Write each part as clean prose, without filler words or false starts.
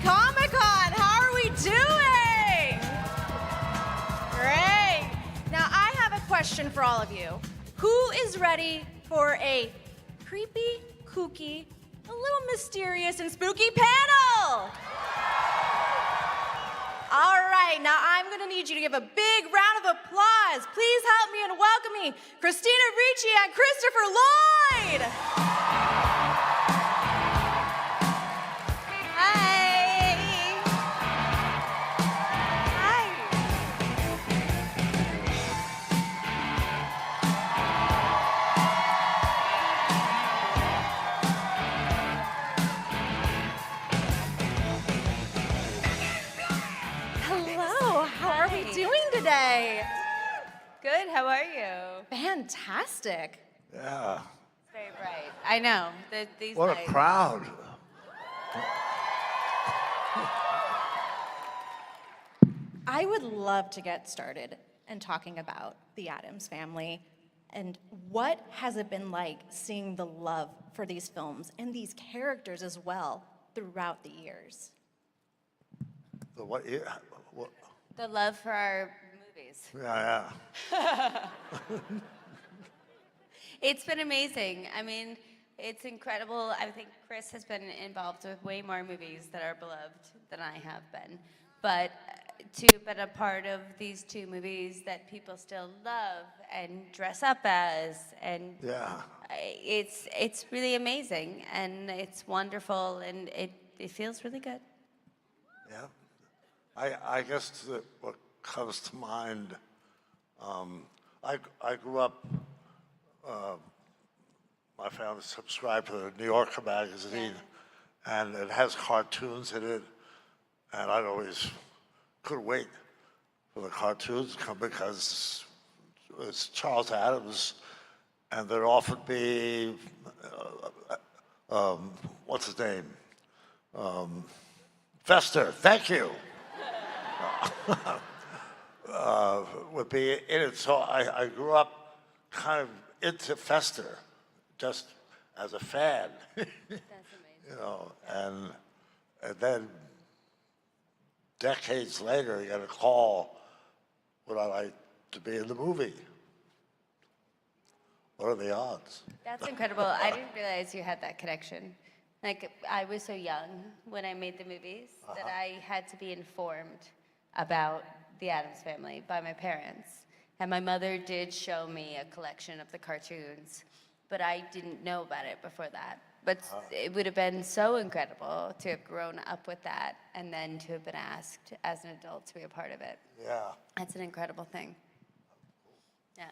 Comic-Con. How are we doing? Great. Now, I have a question for all of you. Who is ready for a creepy, kooky, a little mysterious and spooky panel? All right, now I'm gonna need you to give a big round of applause. Please help me in welcoming Christina Ricci and Christopher Lloyd. Hi. Hi. Hello, how are we doing today? Good, how are you? Fantastic. Yeah. It's very bright. I know. These What lights. a crowd. I would love to get started in talking about the Addams family and what has it been like seeing the love for these films and these characters as well throughout the years. The what? Yeah. What? The love for our movies. Yeah. It's been amazing. I mean, it's incredible. I think Chris has been involved with way more movies that are beloved than I have been. But to be a part of these two movies that people still love and dress up as, and Yeah. it's really amazing, and it's wonderful, and it feels really good. Yeah. I guess that what comes to mind, I grew up, my family subscribed to the New Yorker magazine, and it has cartoons in it, and I'd always couldn't wait for the cartoons to come because it's Charles Addams, and there'd often be, what's his name? Fester, thank you. Would be in it. So I grew up kind of into Fester, just as a fan. That's amazing. You know, and then decades later, you got a call, would I like to be in the movie? What are the odds? That's incredible. I didn't realize you had that connection. Like, I was so young when I made the movies that I had to be informed about the Addams family by my parents. And my mother did show me a collection of the cartoons, but I didn't know about it before that. But it would have been so incredible to have grown up with that and then to have been asked as an adult to be a part of it. Yeah. That's an incredible thing. Yeah.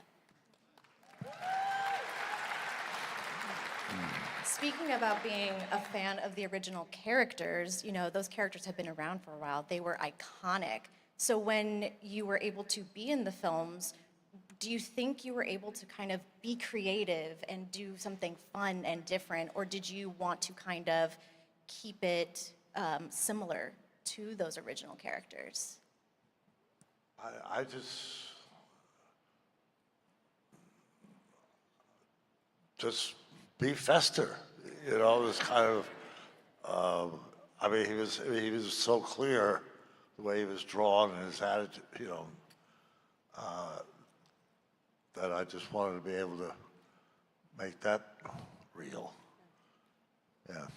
Speaking about being a fan of the original characters, you know, those characters have been around for a while. They were iconic. So when you were able to be in the films, do you think you were able to kind of be creative and do something fun and different, or did you want to kind of keep it similar to those original characters? I just be Fester, you know. It was kind of, I mean, he was so clear the way he was drawn and his attitude, you know, that I just wanted to be able to make that real. Yeah.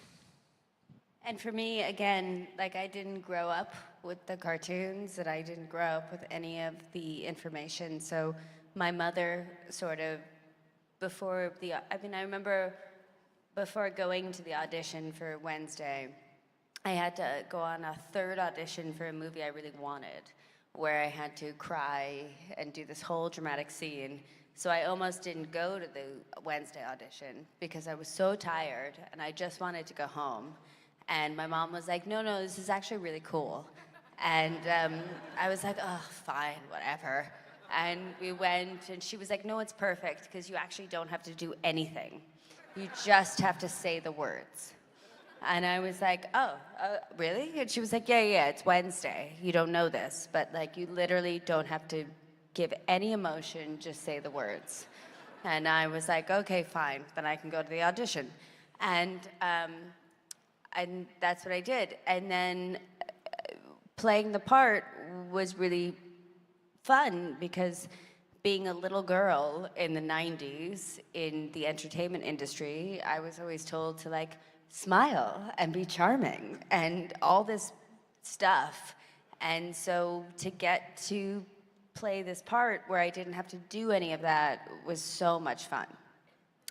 And for me, again, like, I didn't grow up with the cartoons, and I didn't grow up with any of the information. So my mother sort of, I remember before going to the audition for Wednesday, I had to go on a third audition for a movie I really wanted, where I had to cry and do this whole dramatic scene. So I almost didn't go to the Wednesday audition because I was so tired and I just wanted to go home. And my mom was like, no, this is actually really cool. And I was like, oh, fine, whatever. And we went, and she was like, no, it's perfect because you actually don't have to do anything. You just have to say the words. And I was like, oh, really? And she was like, yeah, it's Wednesday. You don't know this, but like, you literally don't have to give any emotion, just say the words. And I was like, okay, fine, then I can go to the audition. And that's what I did. And then playing the part was really fun because being a little girl in the 90s in the entertainment industry, I was always told to like smile and be charming and all this stuff. And so to get to play this part where I didn't have to do any of that was so much fun,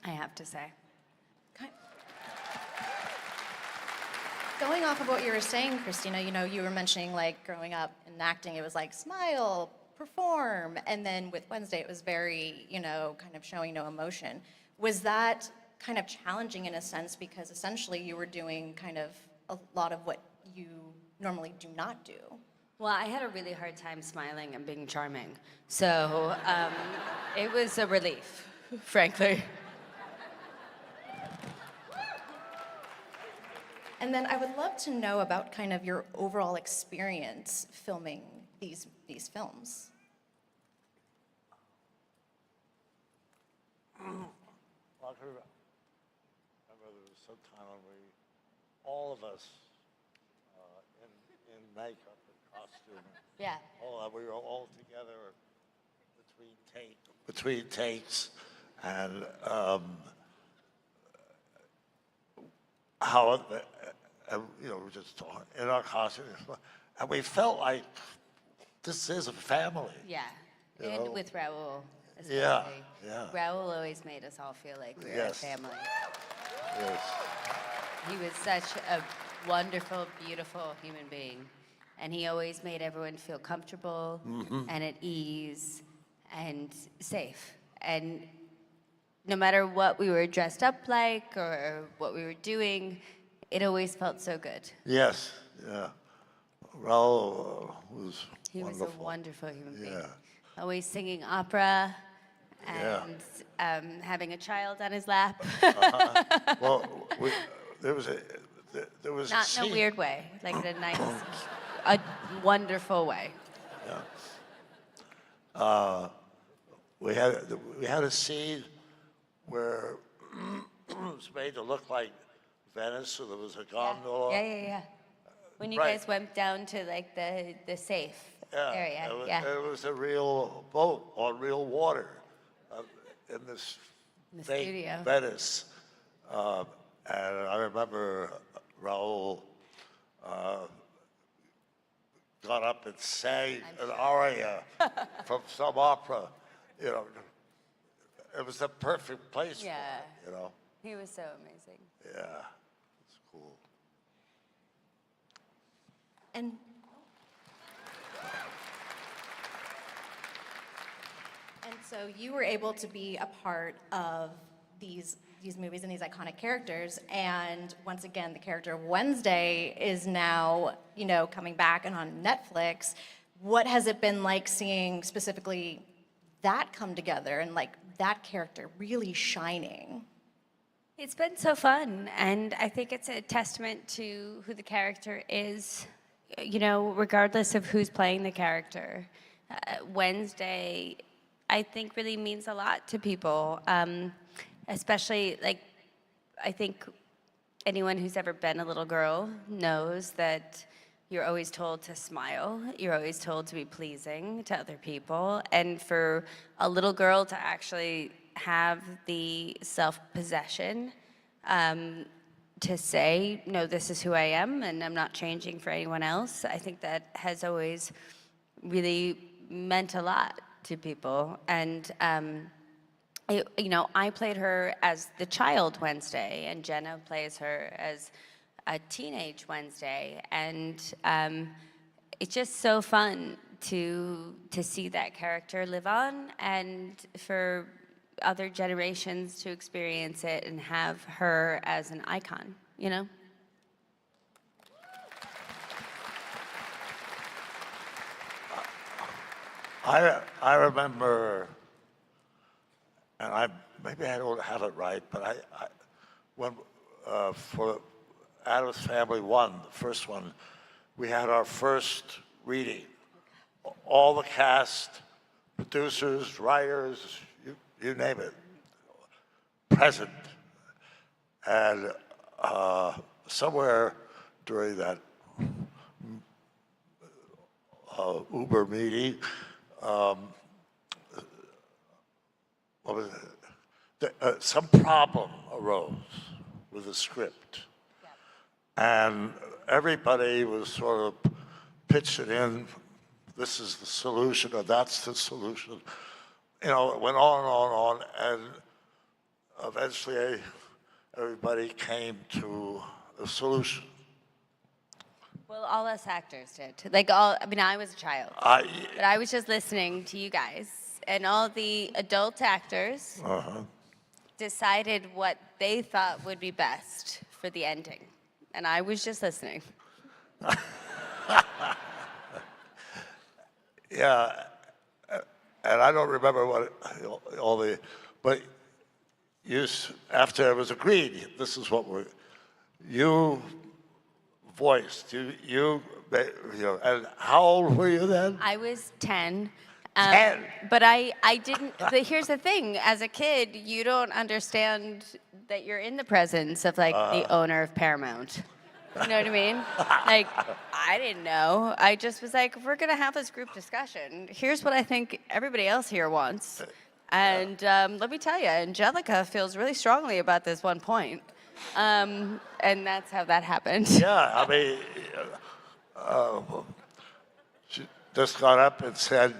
I have to say. Okay. Going off of what you were saying, Christina, you know, you were mentioning like growing up in acting, it was like smile, perform, and then with Wednesday, it was very, you know, kind of showing no emotion. Was that kind of challenging in a sense because essentially you were doing kind of a lot of what you normally do not do? Well, I had a really hard time smiling and being charming, so it was a relief, frankly. And then I would love to know about kind of your overall experience filming these films. Well, I can remember there was some time when all of us, in makeup and costume, Yeah. we were all together between takes, and how, you know, we just talking in our costumes, and we felt like this is a family. Yeah, You and know? with Raul especially. Yeah, yeah. Raul always made us all feel like we were Yes. a family. Yes. He was such a wonderful, beautiful human being. And he always made everyone feel comfortable and at ease and safe. And no matter what we were dressed up like or what we were doing, it always felt so good. Yes, yeah. Raul was He wonderful. was a wonderful human being. Yeah. Always singing opera Yeah. and having a child on his lap. Well, there was Not in a scene- weird way, like in a nice, a wonderful way. We had a scene where it was made to look like Venice, so there was a gondola. Yeah. When you Right. guys went down to like the safe area, It was a real boat on real water in this In the fake studio. Venice. And I remember Raul got up and sang an aria from some opera. You know, it was the perfect place Yeah. for it, you know. He was so amazing. Yeah, it's cool. And so you were able to be a part of these movies and these iconic characters, and once again, the character of Wednesday is now, you know, coming back and on Netflix. What has it been like seeing specifically that come together and like that character really shining? It's been so fun, and I think it's a testament to who the character is, you know, regardless of who's playing the character. Wednesday, I think, really means a lot to people, especially, like, I think anyone who's ever been a little girl knows that you're always told to smile, you're always told to be pleasing to other people, and for a little girl to actually have the self-possession to say, no, this is who I am, and I'm not changing for anyone else, I think that has always really meant a lot to people. And, you know, I played her as the child Wednesday, and Jenna plays her as a teenage Wednesday, and it's just so fun to see that character live on, and for other generations to experience it and have her as an icon, you know? I remember, and maybe I don't have it right, but when for Addams Family 1, the first one, we had our first reading. All the cast, producers, writers, you name it, present. And somewhere during that uber meaty. What was it? Some problem arose with the script. And everybody was sort of pitching in, this is the solution, or that's the solution. You know, it went on and on and on, and eventually everybody came to a solution. Well, all us actors did. Like I mean, I was a child, but I was just listening to you guys, and all the adult actors decided what they thought would be best for the ending, and I was just listening. Yeah, and I don't remember what all the, but after it was agreed, this is what you voiced, you know, and how old were you then? I was 10. 10? But I didn't, but here's the thing, as a kid, you don't understand that you're in the presence of like the owner of Paramount. You know what I mean? Like, I didn't know. I just was like, if we're gonna have this group discussion, here's what I think everybody else here wants. And let me tell you, Angelica feels really strongly about this one point. And that's how that happened. Yeah, I mean, she just got up and said,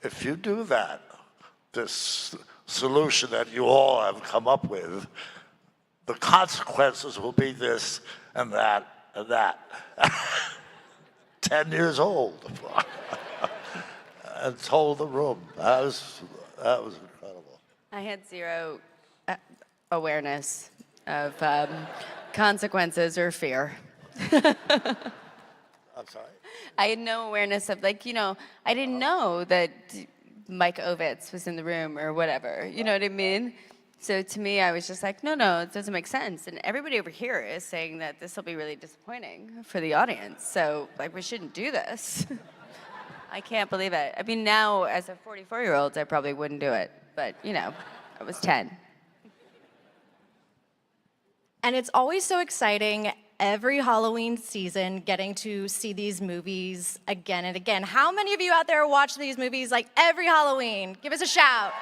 if you do that, this solution that you all have come up with, the consequences will be this and that and that. 10 years old. And told the room. That was incredible. I had zero awareness of consequences or fear. I'm sorry? I had no awareness of, like, you know, I didn't know that Mike Ovitz was in the room or whatever. You know what I mean? So to me, I was just like, no, it doesn't make sense. And everybody over here is saying that this will be really disappointing for the audience. So, like, we shouldn't do this. I can't believe it. I mean, now, as a 44-year-old, I probably wouldn't do it. But, you know, I was 10. And it's always so exciting every Halloween season getting to see these movies again and again. How many of you out there watch these movies like every Halloween? Give us a shout.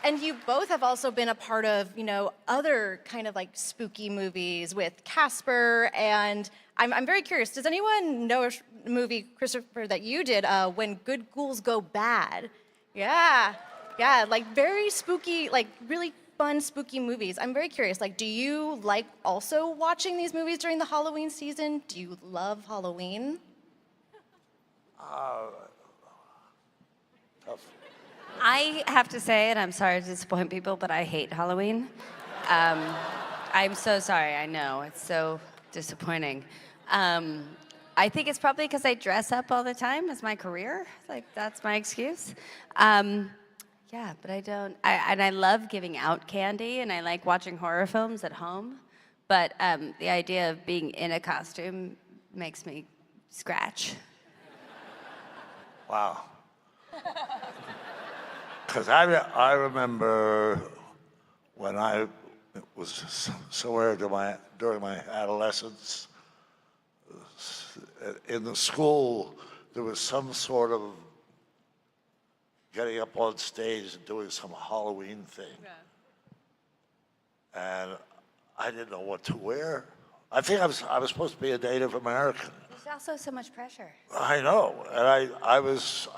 And you both have also been a part of, you know, other kind of like spooky movies with Casper, and I'm very curious, does anyone know a movie, Christopher, that you did, When Good Ghouls Go Bad? Yeah, like very spooky, like really fun, spooky movies. I'm very curious, like, do you like also watching these movies during the Halloween season? Do you love Halloween? Tough. I have to say, and I'm sorry to disappoint people, but I hate Halloween. I'm so sorry, I know, it's so disappointing. I think it's probably because I dress up all the time as my career. Like, that's my excuse. Yeah, but I don't, and I love giving out candy, and I like watching horror films at home, but the idea of being in a costume makes me scratch. Wow. Because I remember when I was somewhere during my adolescence, in the school, there was some sort of getting up on stage and doing some Halloween thing. Yeah. And I didn't know what to wear. I think I was supposed to be a Native American. There's also so much pressure. I know, and I was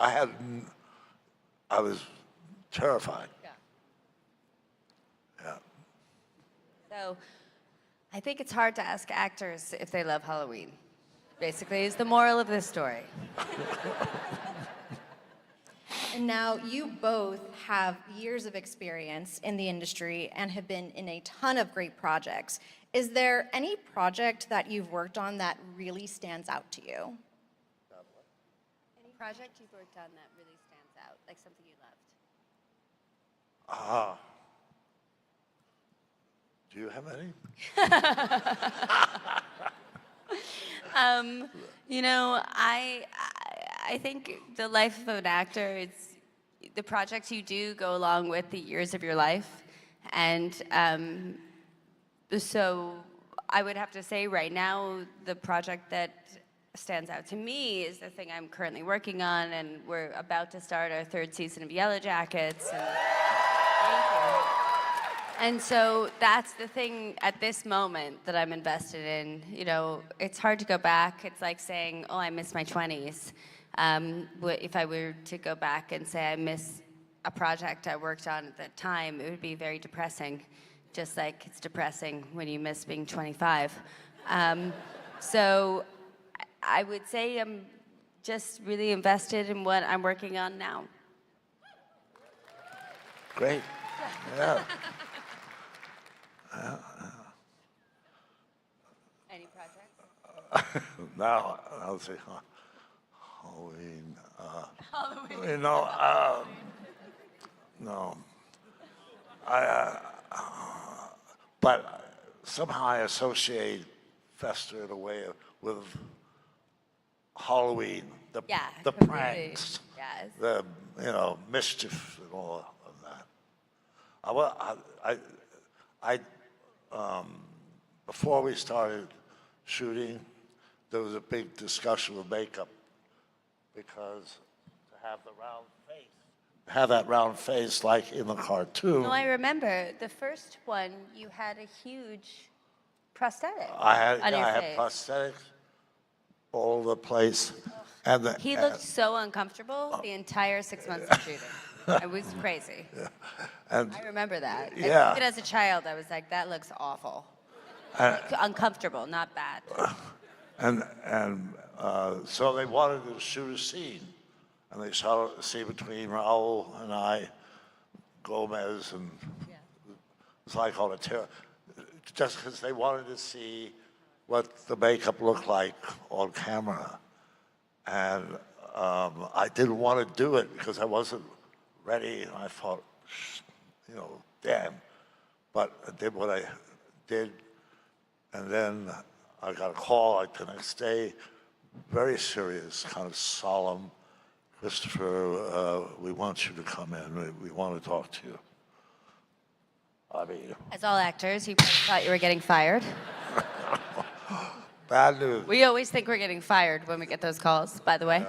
terrified. Yeah. So I think it's hard to ask actors if they love Halloween. Basically, is the moral of this story. And now you both have years of experience in the industry and have been in a ton of great projects. Is there any project that you've worked on that really stands out to you? Any project you've worked on that really stands out, like something you loved? Do you have any? You know, I think the life of an actor, it's the projects you do go along with the years of your life. And so I would have to say right now, the project that stands out to me is the thing I'm currently working on, and we're about to start our 3rd season of Yellow Jackets. And thank you. And so that's the thing at this moment that I'm invested in. You know, it's hard to go back. It's like saying, oh, I miss my 20s. If I were to go back and say I miss a project I worked on at that time, it would be very depressing, just like it's depressing when you miss being 25. So I would say I'm just really invested in what I'm working on now. Great. Yeah. Any projects? Now, I'll say Halloween. Halloween. You know, no. But somehow I associate Fester in a way with Halloween, the completely. pranks, Yes. the mischief and all of that. Before we started shooting, there was a big discussion with makeup because to have that round face like in the cartoon. No, I remember the first one. You had a huge prosthetic. I had on your had face. prosthetics all over the place, and He looked so uncomfortable the entire 6 months of shooting. It was crazy. and I remember that. Yeah. Even as a child, I was like, that looks awful. Uncomfortable, not bad. So they wanted to shoot a scene, and they shot a scene between Raul and I, Gomez, and it's like on a just because they wanted to see what the makeup looked like on camera, and I didn't want to do it because I wasn't ready, and I thought, damn, but I did what I did, and then I got a call like the next day, very serious, kind of solemn. Christopher, we want you to come in. We want to talk to you. I mean, As all actors, you probably thought you were getting fired. bad news. We always think we're getting fired when we get those calls, by the way.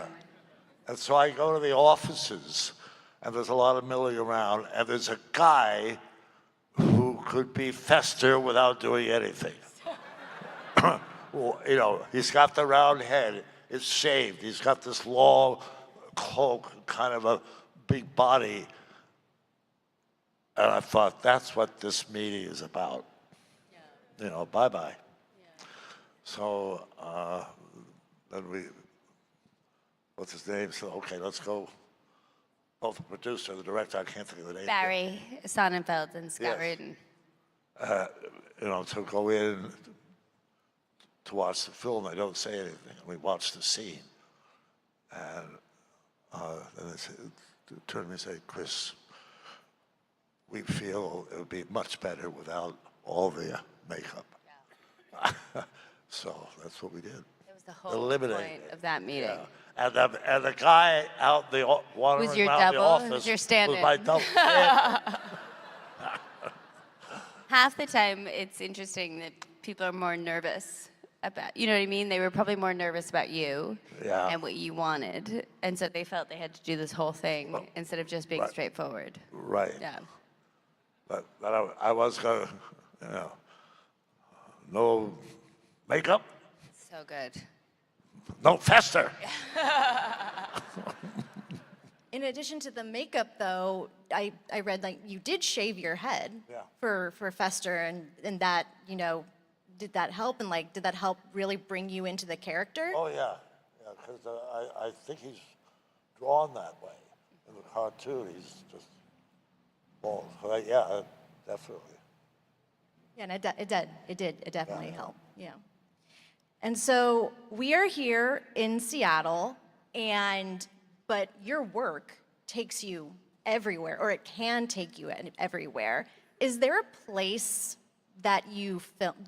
And so I go to the offices, and there's a lot of milling around, and there's a guy who could be Fester without doing anything. Well, he's got the round head, it's shaved, he's got this long cloak, kind of a big body. And I thought, that's what this meeting is about. Yeah. Bye-bye. Yeah. So then what's his name? So, okay, let's go. Both the producer, the director, I can't think of the name. Barry Sonnenfeld and Scott Rudin. To go in to watch the film, they don't say anything. We watch the scene. And then they turn to me and say, Chris, we feel it would be much better without all the makeup. Yeah. So that's what we did. It was the whole point of that meeting. Yeah. And the guy out wandering Was your around double? the office Was your stand-in? was my double stand-in. Half the time, it's interesting that people are more nervous about, you know what I mean? They were probably more nervous about you and what you wanted. And so they felt they had to do this whole thing instead of just being straightforward. Right. Yeah. But I was going to, no makeup, So good. no Fester. In addition to the makeup, though, I read like you did shave your head for Fester, and that did that help, and did that help really bring you into the character? Oh yeah, because I think he's drawn that way in the cartoon. He's just bald. Yeah, definitely. Yeah, and it definitely helped. Yeah. And so we are here in Seattle, but your work takes you everywhere, or it can take you everywhere. Is there a place that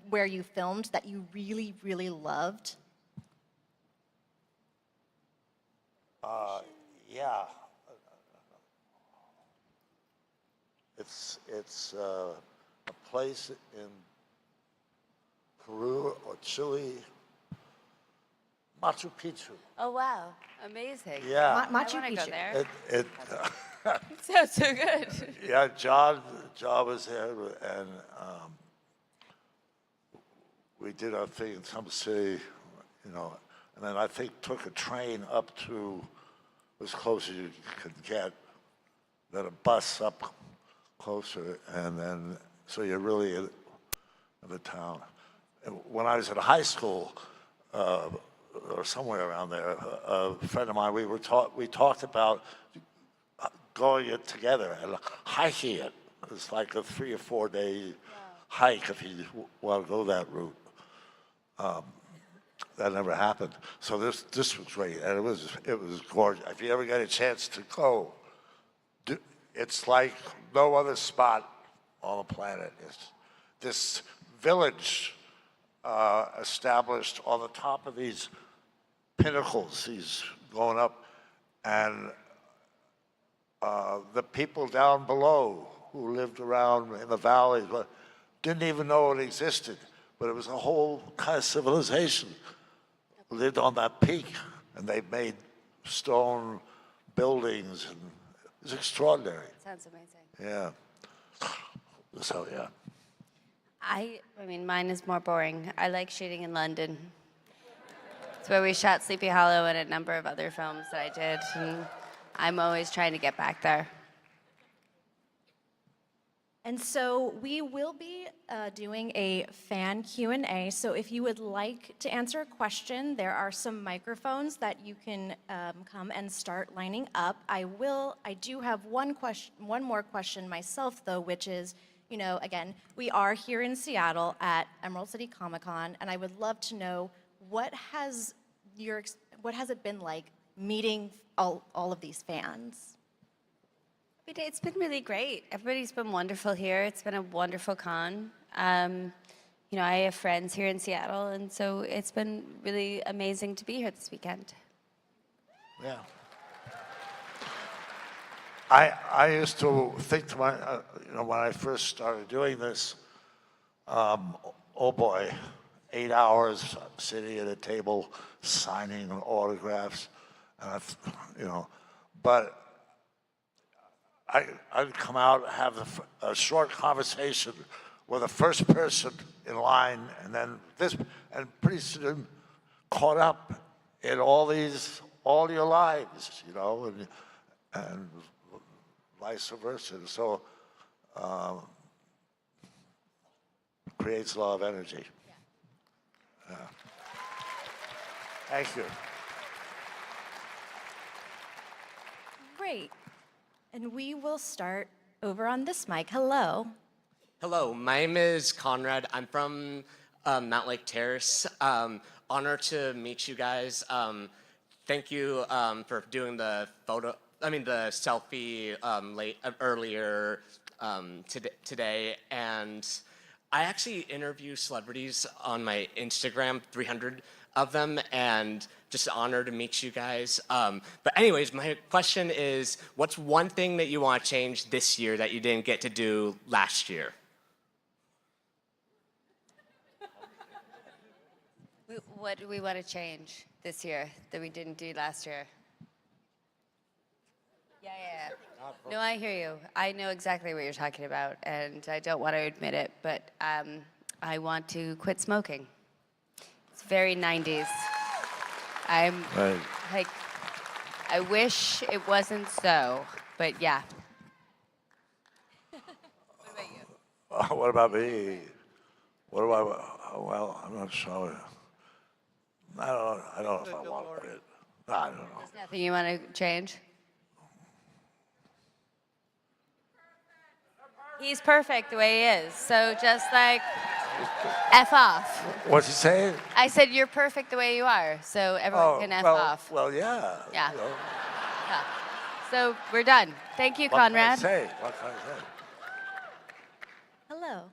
where you filmed that you really, really loved? Yeah. It's a place in Peru or Chile Machu Picchu. Oh, wow. Amazing. Yeah. Machu I want to go Picchu. there. It Sounds so good. yeah, John was there, and we did our thing in some city, you know, and then I think took a train up to as close as you could get, then a bus up closer, and then so you're really in the town. And when I was at high school, or somewhere around there, a friend of mine, we talked about going it together and hiking it. It's like a 3 or 4 day hike if you want to go that route. That never happened. So this was great, and it was gorgeous. If you ever get a chance to go, it's like no other spot on the planet. It's this village established on the top of these pinnacles, these going up, and the people down below who lived around in the valleys didn't even know it existed, but it was a whole kind of civilization lived on that peak, and they made stone buildings, and it was extraordinary. Sounds amazing. Yeah. So, yeah. I mean, mine is more boring. I like shooting in London. It's where we shot Sleepy Hollow and a number of other films that I did, and I'm always trying to get back there. And so we will be doing a fan Q&A. So if you would like to answer a question, there are some microphones that you can come and start lining up. I do have one more question myself, though, which is, you know, again, we are here in Seattle at Emerald City Comic Con, and I would love to know what has it been like meeting all of these fans? It's been really great. Everybody's been wonderful here. It's been a wonderful con. You know, I have friends here in Seattle, and so it's been really amazing to be here this weekend. Yeah. I used to think to you know, when I first started doing this, oh boy, 8 hours sitting at a table signing autographs, and you know, but I'd come out, have a short conversation with the first person in line, and then and pretty soon caught up in all your lives, you know, and vice versa. So creates a lot of energy. Yeah. Thank you. Great. And we will start over on this mic. Hello. Hello, my name is Conrad. I'm from Mount Lake Terrace. Honor to meet you guys. Thank you for doing the selfie earlier today. And I actually interview celebrities on my Instagram, 300 of them, and just an honor to meet you guys. But anyways, my question is, what's one thing that you want to change this year that you didn't get to do last year? What do we want to change this year that we didn't do last year? Yeah. No, I hear you. I know exactly what you're talking about, and I don't want to admit it, but I want to quit smoking. It's very 90s. I'm Right. like, I wish it wasn't so, but yeah. What about me? What do I? Well, I'm not sure. I don't know if I want it. I don't know. Nothing you want to change? He's perfect the way he is, so just like, F off. What's he saying? I said you're perfect the way you are, so everyone can F off. Well, yeah. Yeah. You know, Yeah. So we're done. Thank you, what can I Conrad. say? What can I say? Hello.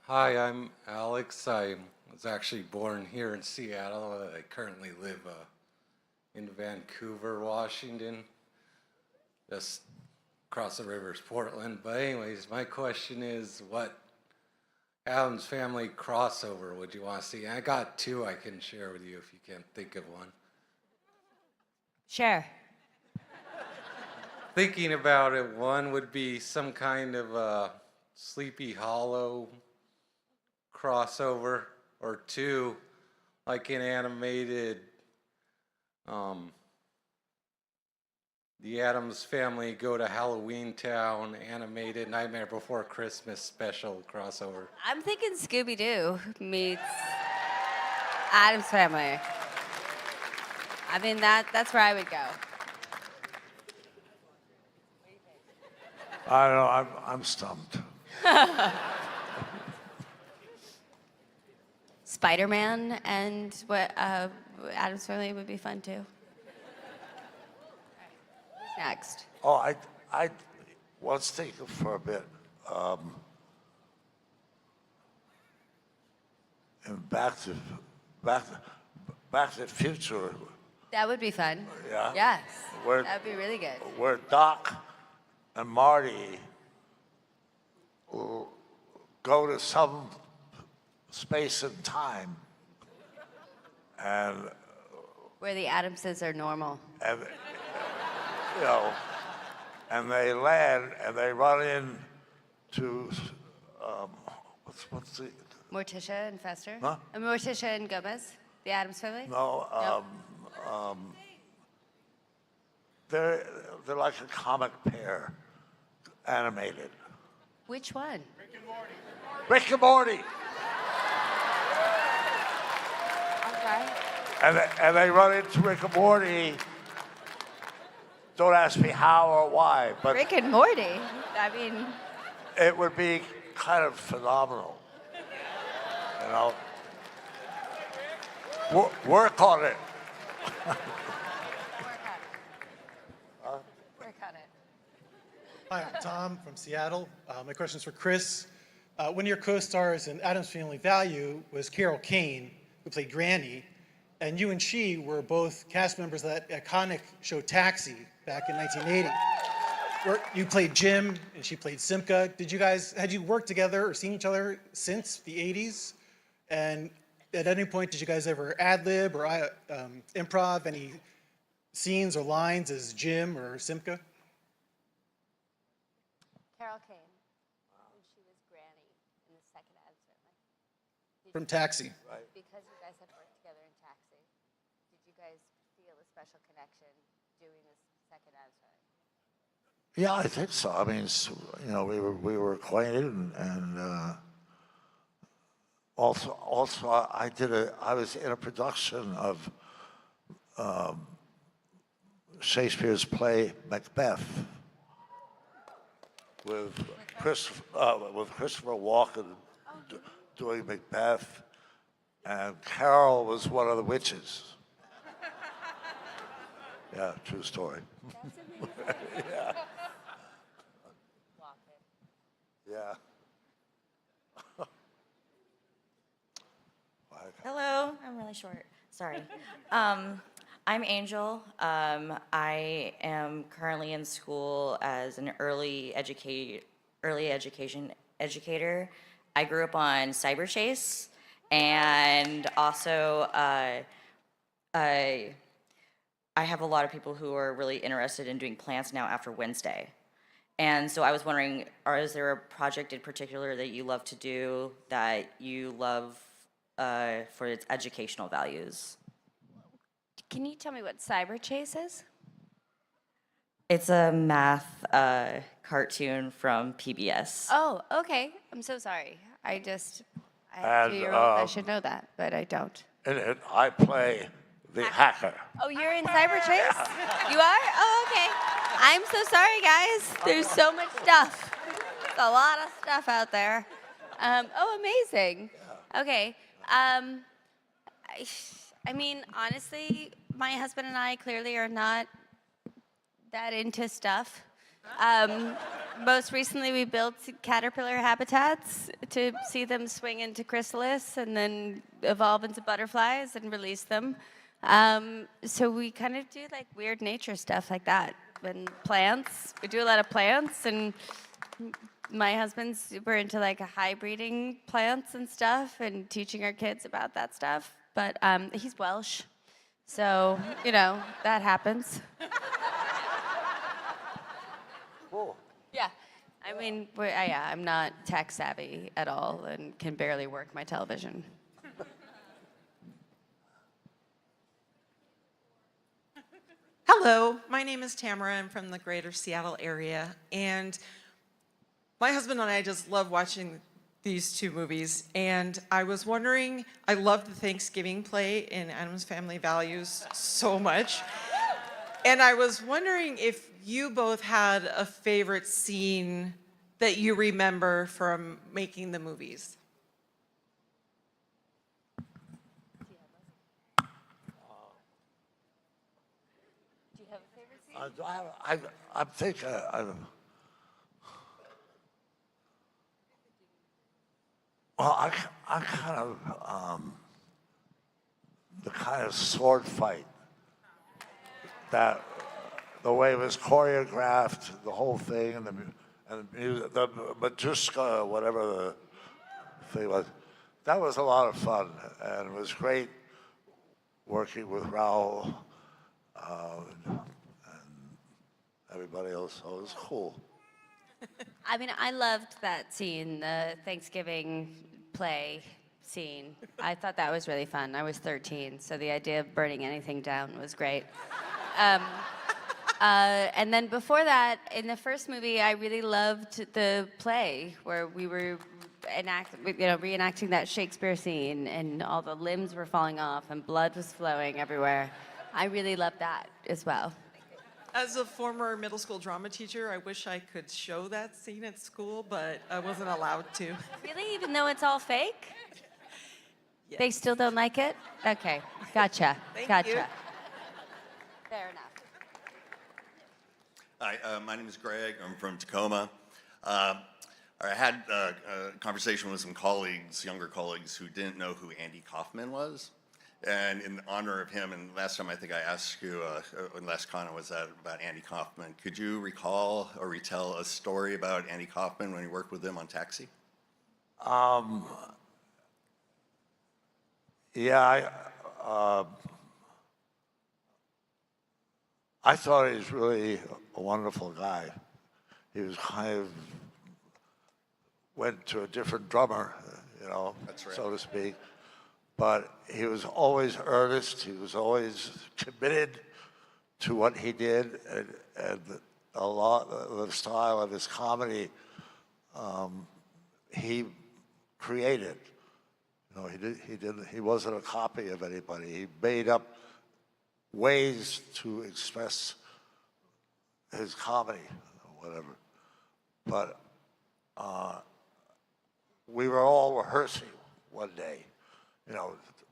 Hi, I'm Alex. I was actually born here in Seattle. I currently live in Vancouver, Washington, just across the river is Portland. But anyways, my question is, what Addams family crossover would you want to see? And I got two I can share with you if you can't think of one. Share. Thinking about it, one would be some kind of Sleepy Hollow crossover, or two, like an animated, the Addams Family Go to Halloween Town animated Nightmare Before Christmas special crossover. I'm thinking Scooby-Doo meets Addams Family. I mean, that's where I would go. I don't know, I'm stumped. Spider-Man and what Addams Family would be fun too. Who's next? Oh, I was thinking for a bit, and Back to the Future, That would be fun. Yeah? Yes. Where- That would be really good. where Doc and Marty will go to some space and time, and Where the Addamses are normal. you know, and they land and they run into what's the Morticia and Fester? Huh? Morticia and Gomez? The Addams Family? no they're like a comic pair, animated. Which one? Rick and Morty. Okay. And they run into Rick and Morty. Don't ask me how or why, but Rick and Morty. I mean, it would be kind of phenomenal. You know, work on it. work on it. Hi, I'm Tom from Seattle. My question's for Chris. One of your co-stars in Addams Family Value was Carol Kane, who played Granny, and you and she were both cast members of that iconic show Taxi back in 1980. Where you played Jim and she played Simca. Had you worked together or seen each other since the 80s? And at any point, did you guys ever ad-lib or improv any scenes or lines as Jim or Simca? Carol Kane. And she was Granny in the second Addams Family. From Taxi. Because you guys had worked together in Taxi, did you guys feel a special connection doing this second Addams Family? Yeah, I think so. I mean, you know, we were acquainted, and also I was in a production of Shakespeare's play Macbeth with Christopher Walken doing Macbeth, and Carol was one of the witches. Yeah, true story. Yeah. Yeah. Hello, I'm really short. Sorry. I'm Angel. I am currently in school as an early education educator. I grew up on Cyber Chase, and also I have a lot of people who are really interested in doing plants now after Wednesday. And so I was wondering, is there a project in particular that you love to do that you love for its educational values? Can you tell me what Cyber Chase is? It's a math cartoon from PBS. Oh, okay. I'm so sorry. I And, 2-year-old. I should know that, but I don't. In it, I play the hacker. Oh, you're in Cyber Chase? You are? Oh, okay. I'm so sorry, guys. There's so much stuff. There's a lot of stuff out there. Oh, amazing. Okay. I mean, honestly, my husband and I clearly are not that into stuff. Most recently, we built caterpillar habitats to see them swing into chrysalis and then evolve into butterflies and release them. So we kind of do like weird nature stuff like that. And plants, we do a lot of plants, and my husband's super into like hybriding plants and stuff and teaching our kids about that stuff. But he's Welsh, So, you know, that happens. Cool. Yeah. I mean, yeah, I'm not tech savvy at all and can barely work my television. Hello, my name is Tamara. I'm from the greater Seattle area. And my husband and I just love watching these two movies. And I was wondering, I love the Thanksgiving play in Addams Family Values so much. And I was wondering if you both had a favorite scene that you remember from making the movies. I'm thinking, well, I kind of, the kind of sword fight that, the way it was choreographed, the whole thing, and the music, the Majuska, whatever the thing was, that was a lot of fun, and it was great working with Raul, and everybody else, so it was cool. I mean, I loved that scene, the Thanksgiving play scene. I thought that was really fun. I was 13, so the idea of burning anything down was great. And then before that, in the first movie, I really loved the play where we were reenacting that Shakespeare scene, and all the limbs were falling off and blood was flowing everywhere. I really loved that as well. As a former middle school drama teacher, I wish I could show that scene at school, but I wasn't allowed to. Really, even though it's all fake? Yes. They still don't like it? Okay, gotcha, Thank gotcha. you. Fair enough. Hi, my name is Greg. I'm from Tacoma. I had a conversation with some colleagues, younger colleagues, who didn't know who Andy Kaufman was. And in honor of him, and last time I think I asked you, in last con was that about Andy Kaufman. Could you recall or retell a story about Andy Kaufman when you worked with him on Taxi? Yeah, I thought he was really a wonderful guy. He was kind of went to a different drummer, That's right. so to speak. But he was always earnest. He was always committed to what he did, and a lot of the style of his comedy he created. He wasn't a copy of anybody. He made up ways to express his comedy, or whatever. But we were all rehearsing one day,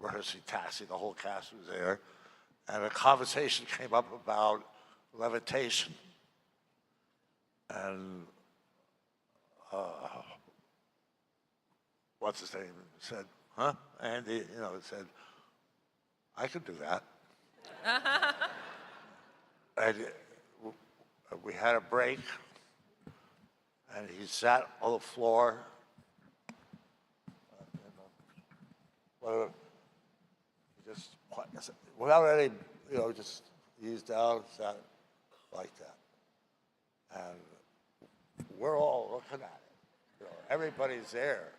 rehearsing Taxi. The whole cast was there, and a conversation came up about levitation. And what's his name said, "Huh, Andy?" Said, "I could do that." And we had a break, and he sat on the floor, whatever, just without any, just eased down, sat like that. And we're all looking at it. Everybody's there,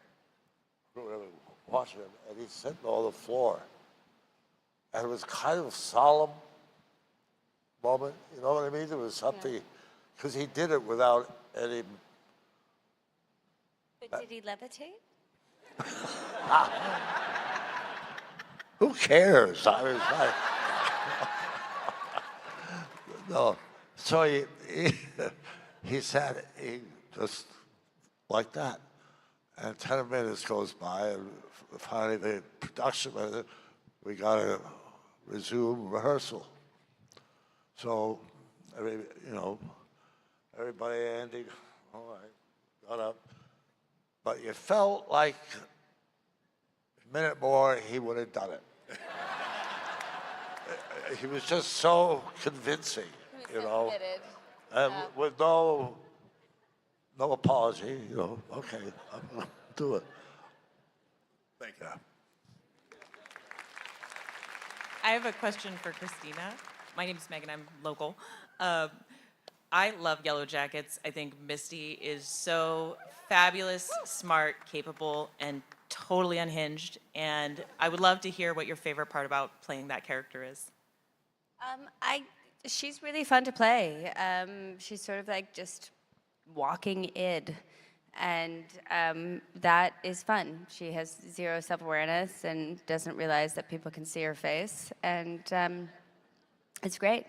watching him, and he's sitting on the floor. And it was kind of a solemn moment, you know what I mean? There was something, because he did it without any... But did he levitate? Who cares? I was like... No. So he sat, he just like that. And 10 minutes goes by, and finally the production manager, we got to resume rehearsal. So, everybody, Andy, all right, got up. But you felt like a minute more, he would have done it. He was just so convincing, Committed. and with no apology, okay, I'm gonna do it. Thank you. I have a question for Christina. My name is Megan. I'm local. I love Yellow Jackets. I think Misty is so fabulous, smart, capable, and totally unhinged. And I would love to hear what your favorite part about playing that character is. She's really fun to play. She's sort of like just walking id, and that is fun. She has zero self-awareness and doesn't realize that people can see her face, and it's great.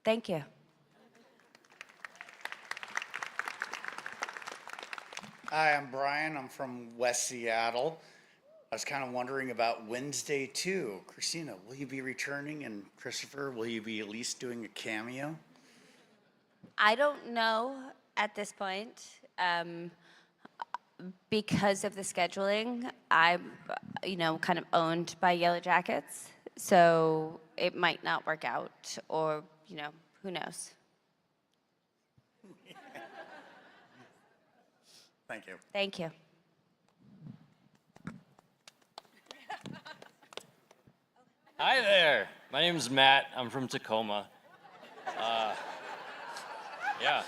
Thank you. Hi, I'm Brian. I'm from West Seattle. I was kind of wondering about Wednesday 2. Christina, will you be returning? And Christopher, will you be at least doing a cameo? I don't know at this point. Because of the scheduling, I'm, kind of owned by Yellow Jackets, so it might not work out, or, who knows? Thank you. Thank you. Hi there. My name's Matt. I'm from Tacoma. Yeah.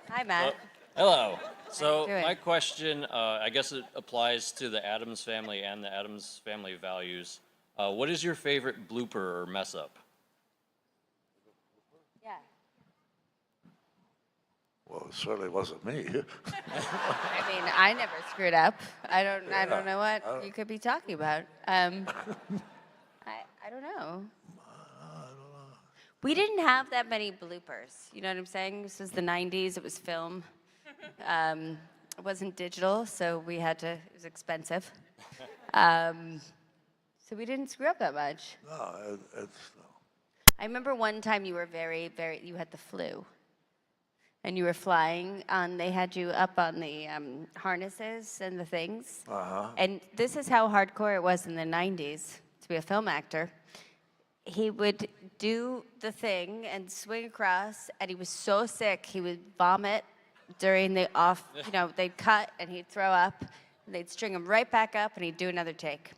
Hi, Matt. Hello. So you doing? my question, I guess it applies to the Addams family and the Addams family values. What is your favorite blooper or mess up? Yeah. Well, it certainly wasn't me. I mean, I never screwed up. I don't know what you could be talking about. I don't know. We didn't have that many bloopers. You know what I'm saying? This was the 90s. It was film. It wasn't digital, so we had to. It was expensive. So we didn't screw up that much. No, no. I remember one time you were you had the flu. And you were flying, and they had you up on the harnesses and the things. Uh-huh. And this is how hardcore it was in the 90s to be a film actor. He would do the thing and swing across, and he was so sick, he would vomit during the they'd cut, and he'd throw up, and they'd string him right back up, and he'd do another take.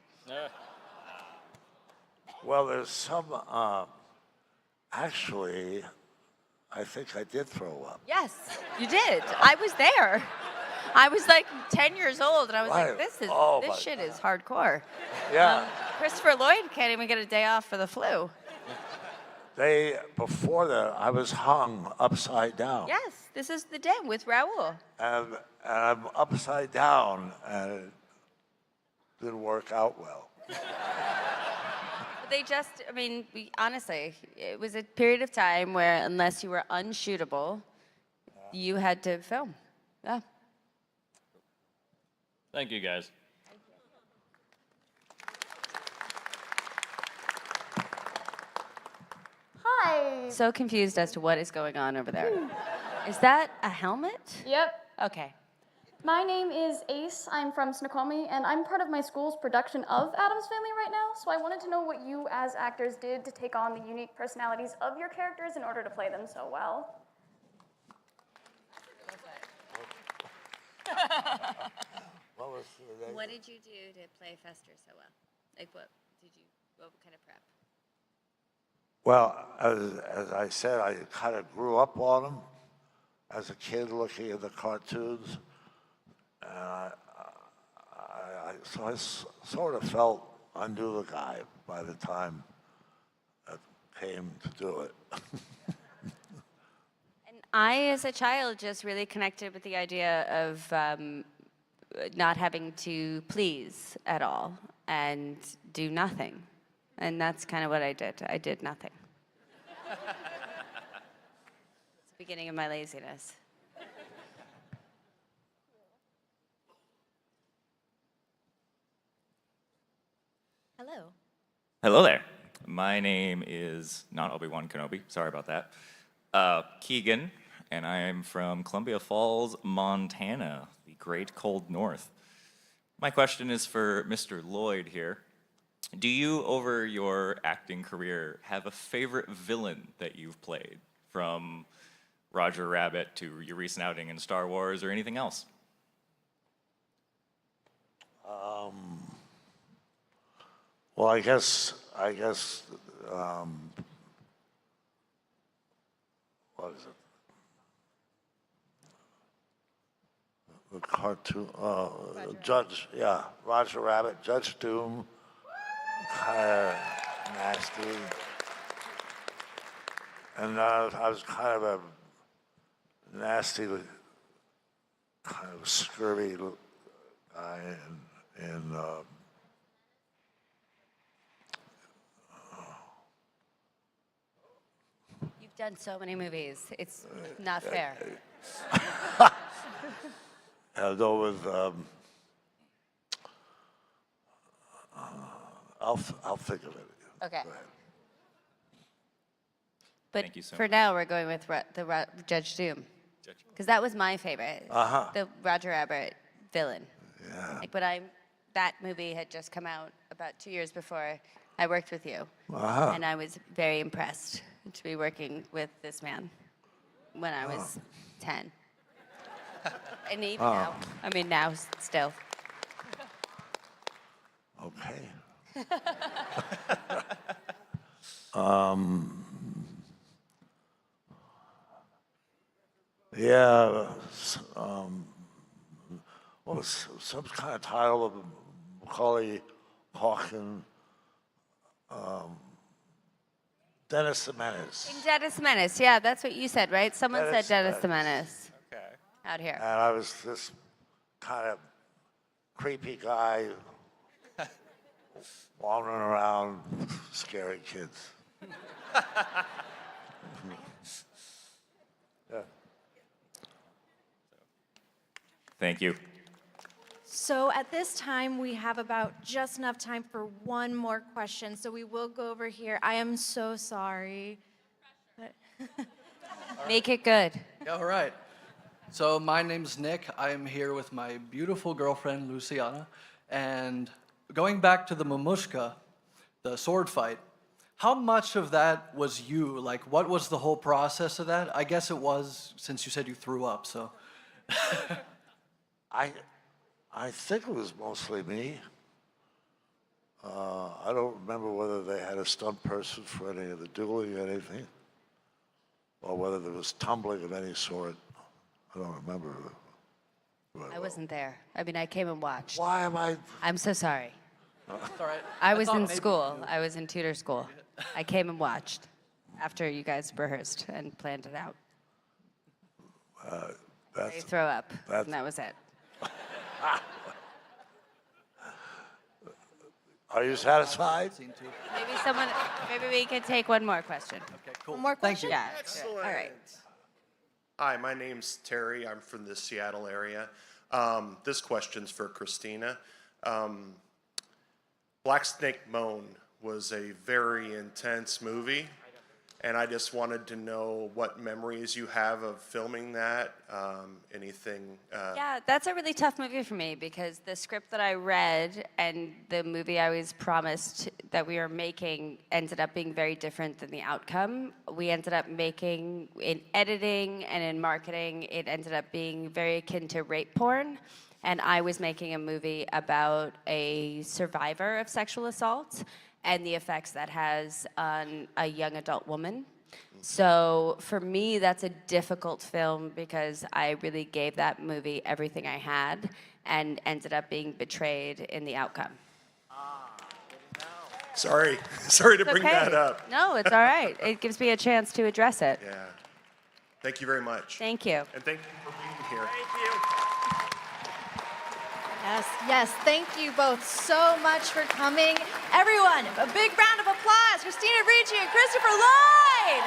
Well, there's some, actually, I think I did throw up. Yes, you did. I was there. I was like 10 years old, and I was Right. like, this My shit is hardcore. Yeah. Christopher Lloyd can't even get a day off for the flu. Before that, I was hung upside down. Yes, this is the day with Raul. And I'm upside down, and it didn't work out well. They just, honestly, it was a period of time where unless you were unshootable, you had to film. Yeah. Thank you, guys. Hi. So confused as to what is going on over there. Is that a helmet? Yep. Okay. My name is Ace. I'm from Snoqualmie, and I'm part of my school's production of Addams Family right now, so I wanted to know what you as actors did to take on the unique personalities of your characters in order to play them so well. What did you do to play Fester so well? Like what kind of prep? Well, as I said, I kind of grew up on them as a kid looking at the cartoons. And so I sort of felt I knew the guy by the time it came to do it. And I, as a child, just really connected with the idea of not having to please at all and do nothing. And that's kind of what I did. I did nothing. It's the beginning of my laziness. Hello. Hello there. My name is not Obi-Wan Kenobi. Sorry about that. Keegan, and I am from Columbia Falls, Montana, the great cold north. My question is for Mr. Lloyd here. Do you, over your acting career, have a favorite villain that you've played, from Roger Rabbit to your recent outing in Star Wars or anything else? Well, I guess, what is it? The cartoon, Judge, yeah, Roger Rabbit, Judge Doom, kind of nasty. And I was kind of a nasty, kind of scurvy guy, and You've done so many movies. It's not fair. though with, I'll think of it. Okay. Go ahead. But Thank you so for much. now, we're going with Judge Doom. Because that was my favorite. Uh-huh. The Roger Rabbit villain. Yeah. Like, but that movie had just come out about 2 years before I worked with you. Uh-huh. And I was very impressed to be working with this man when I was 10. And even now. I mean, now still. Okay. Yeah, what was some kind of title of Macaulay Culkin, Dennis the Menace. Dennis the Menace. Yeah, that's what you said, right? Someone Dennis said Dennis the the Menace. Okay. Out here. And I was this kind of creepy guy wandering around scaring kids. Yeah. Thank you. So at this time, we have about just enough time for one more question. So we will go over here. I am so sorry. Make it good. Yeah, all right. So my name's Nick. I am here with my beautiful girlfriend, Luciana. And going back to the mamushka, the sword fight, how much of that was you? Like, what was the whole process of that? I guess it was, since you said you threw up, so. I think it was mostly me. I don't remember whether they had a stunt person for any of the dueling or anything, or whether there was tumbling of any sort. I don't remember. I wasn't there. I mean, I came and watched. Why am I? I'm so sorry. It's all right. I was thought in maybe school. you knew. I was in tutor school. I came and watched after you guys rehearsed and planned it out. I That's, throw up, that's- and that was it. are you satisfied? Scene two. Maybe we could take one more question. Okay, cool. One more Thank you. question? Yeah. Excellent. All right. Hi, my name's Terry. I'm from the Seattle area. This question's for Christina. Black Snake Moan was a very intense movie, and I just wanted to know what memories you have of filming that. Anything? Yeah, that's a really tough movie for me because the script that I read and the movie I was promised that we were making ended up being very different than the outcome. We ended up making, in editing and in marketing, it ended up being very akin to rape porn. And I was making a movie about a survivor of sexual assault and the effects that has on a young adult woman. So for me, that's a difficult film because I really gave that movie everything I had and ended up being betrayed in the outcome. Sorry to It's bring okay. that up. No, it's all right. It gives me a chance to address it. Yeah. Thank you very much. Thank you. And thank you for being here. Yes, yes. Thank you both so much for coming. Everyone, a big round of applause. Christina Ricci and Christopher Lloyd.